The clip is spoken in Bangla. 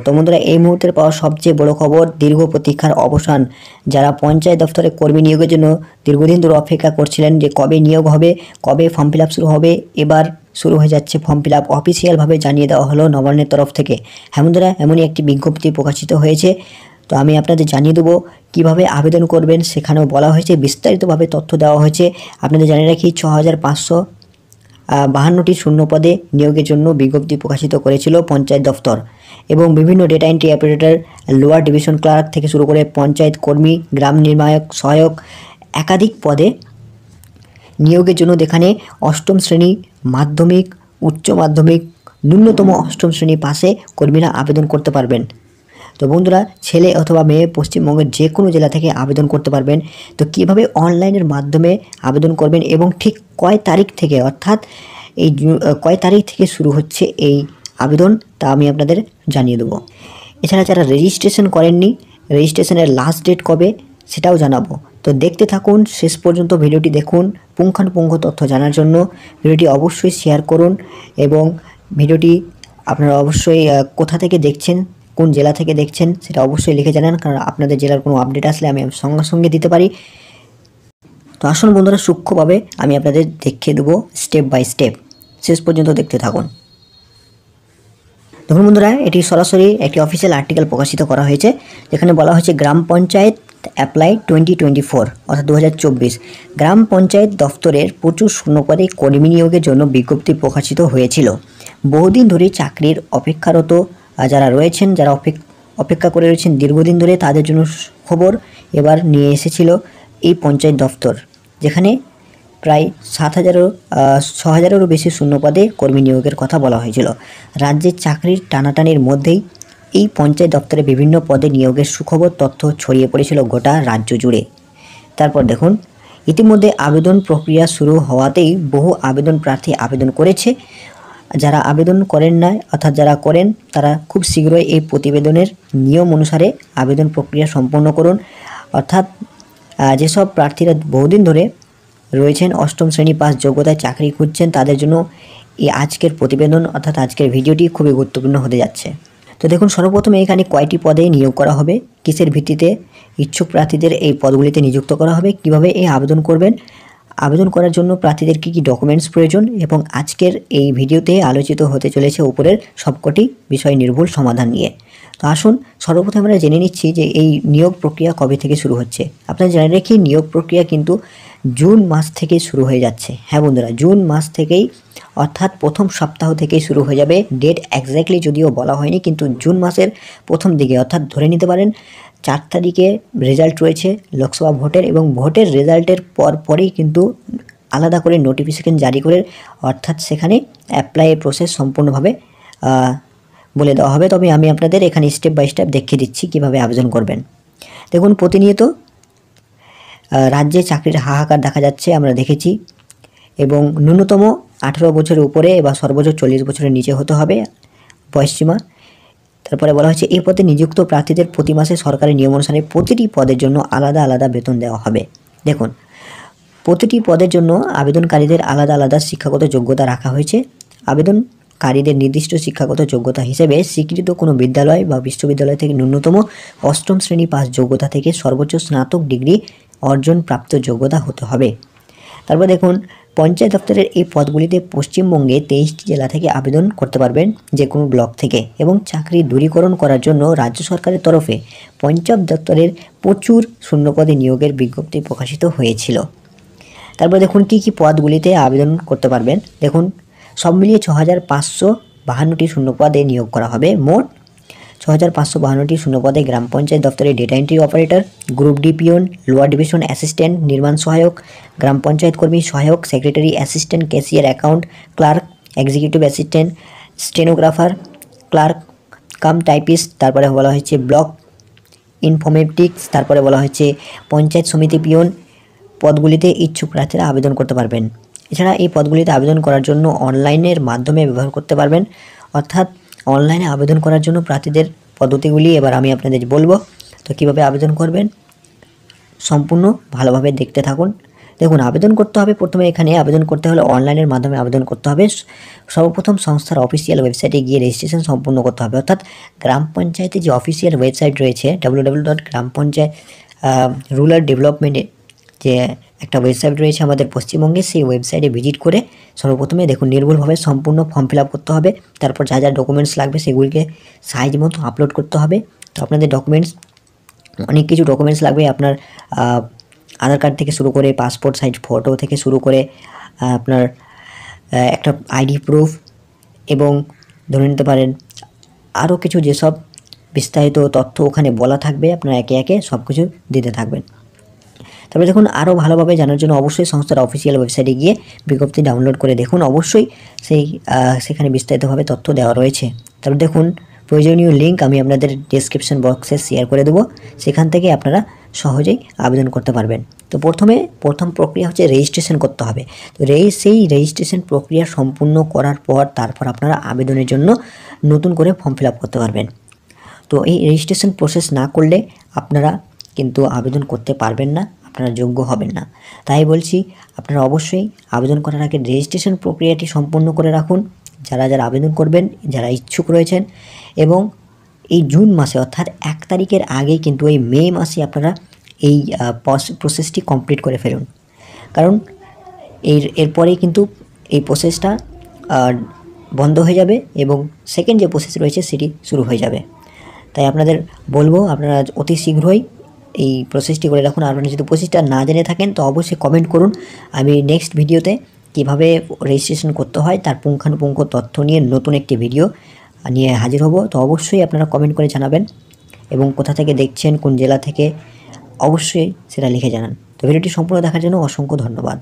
তো বন্ধুরা, এই মুহূর্তের পাওয়া সবচেয়ে বড় খবর, দীর্ঘ প্রতীক্ষার অবসান। যারা পঞ্চায়েত দফতরে কর্মী নিয়োগের জন্য দীর্ঘদিন ধরে অপেক্ষা করছিলেন যে কবে নিয়োগ হবে, কবে ফর্ম ফিল আপ শুরু হবে, এবার শুরু হয়ে যাচ্ছে ফর্ম ফিল আপ। অফিসিয়ালভাবে জানিয়ে দেওয়া হলো নবান্নের তরফ থেকে। হ্যাঁ বন্ধুরা, এমনই একটি বিজ্ঞপ্তি প্রকাশিত হয়েছে। তো আমি আপনাদের জানিয়ে দেবো কীভাবে আবেদন করবেন, সেখানেও বলা হয়েছে, বিস্তারিতভাবে তথ্য দেওয়া হয়েছে। আপনাদের জানিয়ে রাখি, 6552টি শূন্য পদে নিয়োগের জন্য বিজ্ঞপ্তি প্রকাশিত করেছিল পঞ্চায়েত দফতর, এবং বিভিন্ন data entry operator, lower division clerk থেকে শুরু করে পঞ্চায়েত কর্মী, গ্রাম নির্ণায়ক, সহায়ক, একাধিক পদে নিয়োগের জন্য যেখানে অষ্টম শ্রেণী, মাধ্যমিক, উচ্চ মাধ্যমিক, ন্যূনতম অষ্টম শ্রেণী পাশে কর্মীরা আবেদন করতে পারবেন। তো বন্ধুরা, ছেলে অথবা মেয়ে পশ্চিমবঙ্গের যে কোনো জেলা থেকে আবেদন করতে পারবেন। তো কীভাবে অনলাইনের মাধ্যমে আবেদন করবেন এবং ঠিক কয় তারিখ থেকে, অর্থাৎ এই কয় তারিখ থেকে শুরু হচ্ছে এই আবেদন, তা আমি আপনাদের জানিয়ে দেবো। এছাড়া যারা রেজিস্ট্রেশন করেননি, রেজিস্ট্রেশনের লাস্ট ডেট কবে সেটাও জানাবো। তো দেখতে থাকুন, শেষ পর্যন্ত ভিডিওটি দেখুন পুঙ্খানুপুঙ্খ তথ্য জানার জন্য। ভিডিওটি অবশ্যই শেয়ার করুন, এবং ভিডিওটি আপনারা অবশ্যই কোথা থেকে দেখছেন, কোন জেলা থেকে দেখছেন সেটা অবশ্যই লিখে জানান, কারণ আপনাদের জেলার কোনো আপডেট আসলে আমি সঙ্গে সঙ্গে দিতে পারি। তো আসুন বন্ধুরা, সূক্ষ্মভাবে আমি আপনাদের দেখিয়ে দেবো স্টেপ বাই স্টেপ। শেষ পর্যন্ত দেখতে থাকুন। দেখুন বন্ধুরা, এটি সরাসরি একটি অফিসিয়াল আর্টিকেল প্রকাশিত করা হয়েছে, যেখানে বলা হয়েছে গ্রাম পঞ্চায়েত অ্যাপ্লাই 2024, অর্থাৎ 2024। গ্রাম পঞ্চায়েত দফতরের প্রচুর শূন্যপদে কর্মী নিয়োগের জন্য বিজ্ঞপ্তি প্রকাশিত হয়েছিল। বহুদিন ধরে চাকরির অপেক্ষারত যারা রয়েছেন, যারা অপেক্ষা করে রয়েছেন দীর্ঘদিন ধরে, তাদের জন্য খবর এবার নিয়ে এসেছিল এই পঞ্চায়েত দফতর, যেখানে প্রায় 6,000-এরও বেশি শূন্যপদে কর্মী নিয়োগের কথা বলা হয়েছিল। রাজ্যের চাকরির টানাটানির মধ্যেই এই পঞ্চায়েত দপ্তরে বিভিন্ন পদে নিয়োগের সুখবর তথ্য ছড়িয়ে পড়েছিল গোটা রাজ্য জুড়ে। তারপর দেখুন, ইতিমধ্যে আবেদন প্রক্রিয়া শুরু হওয়াতেই বহু আবেদন প্রার্থী আবেদন করেছে। যারা আবেদন করেন না, অর্থাৎ যারা করেন, তারা খুব শীঘ্রই এই প্রতিবেদনের নিয়ম অনুসারে আবেদন প্রক্রিয়া সম্পন্ন করুন। অর্থাৎ যেসব প্রার্থীরা বহুদিন ধরে রয়েছেন, অষ্টম শ্রেণী পাস যোগ্যতায় চাকরি খুঁজছেন, তাদের জন্য এই আজকের প্রতিবেদন, অর্থাৎ আজকের ভিডিওটি খুবই গুরুত্বপূর্ণ হতে যাচ্ছে। তো দেখুন, সর্বপ্রথমে এখানে কয়টি পদে নিয়োগ করা হবে, কিসের ভিত্তিতে ইচ্ছুক প্রার্থীদের এই পদগুলিতে নিযুক্ত করা হবে, কিভাবে এই আবেদন করবেন, আবেদন করার জন্য প্রার্থীদের কী কী ডকুমেন্টস প্রয়োজন, এবং আজকের এই ভিডিওতে আলোচিত হতে চলেছে উপরের সবকটি বিষয় নির্ভুল সমাধান নিয়ে। তো আসুন, সর্বপ্রথম আমরা জেনে নিচ্ছি যে এই নিয়োগ প্রক্রিয়া কবে থেকে শুরু হচ্ছে। আপনারা জেনে রাখি, নিয়োগ প্রক্রিয়া কিন্তু জুন মাস থেকে শুরু হয়ে যাচ্ছে। হ্যাঁ বন্ধুরা, জুন মাস থেকেই, অর্থাৎ প্রথম সপ্তাহ থেকেই শুরু হয়ে যাবে। ডেট এক্স্যাক্টলি যদিও বলা হয়নি, কিন্তু জুন মাসের প্রথম দিকে, অর্থাৎ ধরে নিতে পারেন 4 তারিখে রেজাল্ট রয়েছে লোকসভা ভোটের, এবং ভোটের রেজাল্টের পরেই কিন্তু আলাদা করে নোটিফিকেশন জারি করে, অর্থাৎ সেখানে অ্যাপ্লাইয়ের প্রসেস সম্পূর্ণভাবে বলে দেওয়া হবে। তবে আমি আপনাদের এখানে স্টেপ বাই স্টেপ দেখিয়ে দিচ্ছি কীভাবে আবেদন করবেন। দেখুন, প্রতিনিয়ত রাজ্যে চাকরির হাহাকার দেখা যাচ্ছে, আমরা দেখেছি, এবং ন্যূনতম 18 বছরের উপরে বা সর্বোচ্চ 40 বছরের নিচে হতে হবে বয়সসীমা। তারপরে বলা হয়েছে, এই পদে নিযুক্ত প্রার্থীদের প্রতি মাসে সরকারি নিয়ম অনুসারে প্রতিটি পদের জন্য আলাদা আলাদা বেতন দেওয়া হবে। দেখুন, প্রতিটি পদের জন্য আবেদনকারীদের আলাদা আলাদা শিক্ষাগত যোগ্যতা রাখা হয়েছে। আবেদনকারীদের নির্দিষ্ট শিক্ষাগত যোগ্যতা হিসেবে স্বীকৃত কোনো বিদ্যালয় বা বিশ্ববিদ্যালয় থেকে ন্যূনতম অষ্টম শ্রেণী পাস যোগ্যতা থেকে সর্বোচ্চ স্নাতক ডিগ্রি অর্জন প্রাপ্ত যোগ্যতা হতে হবে। তারপর দেখুন, পঞ্চায়েত দপ্তরের এই পদগুলিতে পশ্চিমবঙ্গে 23টি জেলা থেকে আবেদন করতে পারবেন, যে কোনো ব্লক থেকে। এবং চাকরি দূরীকরণ করার জন্য রাজ্য সরকারের তরফে পঞ্চায়েত দপ্তরের প্রচুর শূন্যপদে নিয়োগের বিজ্ঞপ্তি প্রকাশিত হয়েছিল। তারপর দেখুন, কী কী পদগুলিতে আবেদন করতে পারবেন। দেখুন, সব মিলিয়ে 6552টি শূন্যপদে নিয়োগ করা হবে। মোট 6552টি শূন্যপদে গ্রাম পঞ্চায়েত দপ্তরে data entry operator, group D peon, lower division assistant, নির্মাণ সহায়ক, গ্রাম পঞ্চায়েত কর্মী সহায়ক, secretary, assistant cashier, account clerk, executive assistant, stenographer, clerk cum typist. তারপরে বলা হয়েছে ব্লক ইনফরমেটিক্স। তারপরে বলা হয়েছে পঞ্চায়েত সমিতি পিওন। পদগুলিতে ইচ্ছুক প্রার্থীরা আবেদন করতে পারবেন। এছাড়া এই পদগুলিতে আবেদন করার জন্য অনলাইনের মাধ্যমে ব্যবহার করতে পারবেন। অর্থাৎ অনলাইনে আবেদন করার জন্য প্রার্থীদের পদ্ধতিগুলি এবার আমি আপনাদের বলবো। তো কীভাবে আবেদন করবেন সম্পূর্ণ ভালোভাবে দেখতে থাকুন। দেখুন, আবেদন করতে হবে প্রথমে। এখানে আবেদন করতে হলে অনলাইনের মাধ্যমে আবেদন করতে হবে। সর্বপ্রথম সংস্থার অফিসিয়াল ওয়েবসাইটে গিয়ে রেজিস্ট্রেশন সম্পূর্ণ করতে হবে, অর্থাৎ গ্রাম পঞ্চায়েতের যে অফিসিয়াল ওয়েবসাইট রয়েছে www.গ্রামপঞ্চায়েত রুরাল ডেভেলপমেন্টে যে একটা ওয়েবসাইট রয়েছে আমাদের পশ্চিমবঙ্গে, সেই ওয়েবসাইটে ভিজিট করে সর্বপ্রথমে দেখুন নির্ভুলভাবে সম্পূর্ণ ফর্ম ফিল আপ করতে হবে। তারপর যা যা ডকুমেন্টস লাগবে সেগুলিকে সাইজ মতো আপলোড করতে হবে। তো আপনাদের ডকুমেন্টস, অনেক কিছু ডকুমেন্টস লাগবে। আপনার আধার কার্ড থেকে শুরু করে পাসপোর্ট সাইজ ফটো থেকে শুরু করে আপনার একটা আইডি প্রুফ, এবং ধরে নিতে পারেন আরও কিছু যেসব বিস্তারিত তথ্য ওখানে বলা থাকবে, আপনারা একে একে সব কিছু দিতে থাকবেন। তারপরে দেখুন, আরও ভালোভাবে জানার জন্য অবশ্যই সংস্থার অফিসিয়াল ওয়েবসাইটে গিয়ে বিজ্ঞপ্তি ডাউনলোড করে দেখুন। অবশ্যই সেখানে বিস্তারিতভাবে তথ্য দেওয়া রয়েছে। তারপর দেখুন, প্রয়োজনীয় লিঙ্ক আমি আপনাদের ডেসক্রিপশন বক্সে শেয়ার করে দেবো, সেখান থেকে আপনারা সহজেই আবেদন করতে পারবেন। তো প্রথম প্রক্রিয়া হচ্ছে রেজিস্ট্রেশন করতে হবে। তো সেই রেজিস্ট্রেশন প্রক্রিয়া সম্পূর্ণ করার পর তারপর আপনারা আবেদনের জন্য নতুন করে ফর্ম ফিল আপ করতে পারবেন। তো এই রেজিস্ট্রেশন প্রসেস না করলে আপনারা কিন্তু আবেদন করতে পারবেন না, আপনারা যোগ্য হবেন না। তাই বলছি, আপনারা অবশ্যই আবেদন করার আগে রেজিস্ট্রেশন প্রক্রিয়াটি সম্পূর্ণ করে রাখুন, যারা আবেদন করবেন, যারা ইচ্ছুক রয়েছেন। এবং এই জুন মাসে অর্থাৎ 1 তারিখের আগেই কিন্তু এই মে মাসে আপনারা এই প্রসেসটি কমপ্লিট করে ফেলুন, কারণ এরপরেই কিন্তু এই প্রসেসটা বন্ধ হয়ে যাবে এবং সেকেন্ড যে প্রসেস রয়েছে সেটি শুরু হয়ে যাবে। তাই আপনাদের বলবো, আপনারা অতি শীঘ্রই এই প্রসেসটি করে রাখুন। আর আপনারা যদি প্রসেসটা না জেনে থাকেন তো অবশ্যই কমেন্ট করুন। আমি নেক্সট ভিডিওতে কীভাবে রেজিস্ট্রেশন করতে হয় তার পুঙ্খানুপুঙ্খ তথ্য নিয়ে নতুন একটি ভিডিও নিয়ে হাজির হব। তো অবশ্যই আপনারা কমেন্ট করে জানাবেন, এবং কোথা থেকে দেখছেন, কোন জেলা থেকে, অবশ্যই সেটা লিখে জানান। তো ভিডিওটি সম্পূর্ণ দেখার জন্য অসংখ্য ধন্যবাদ।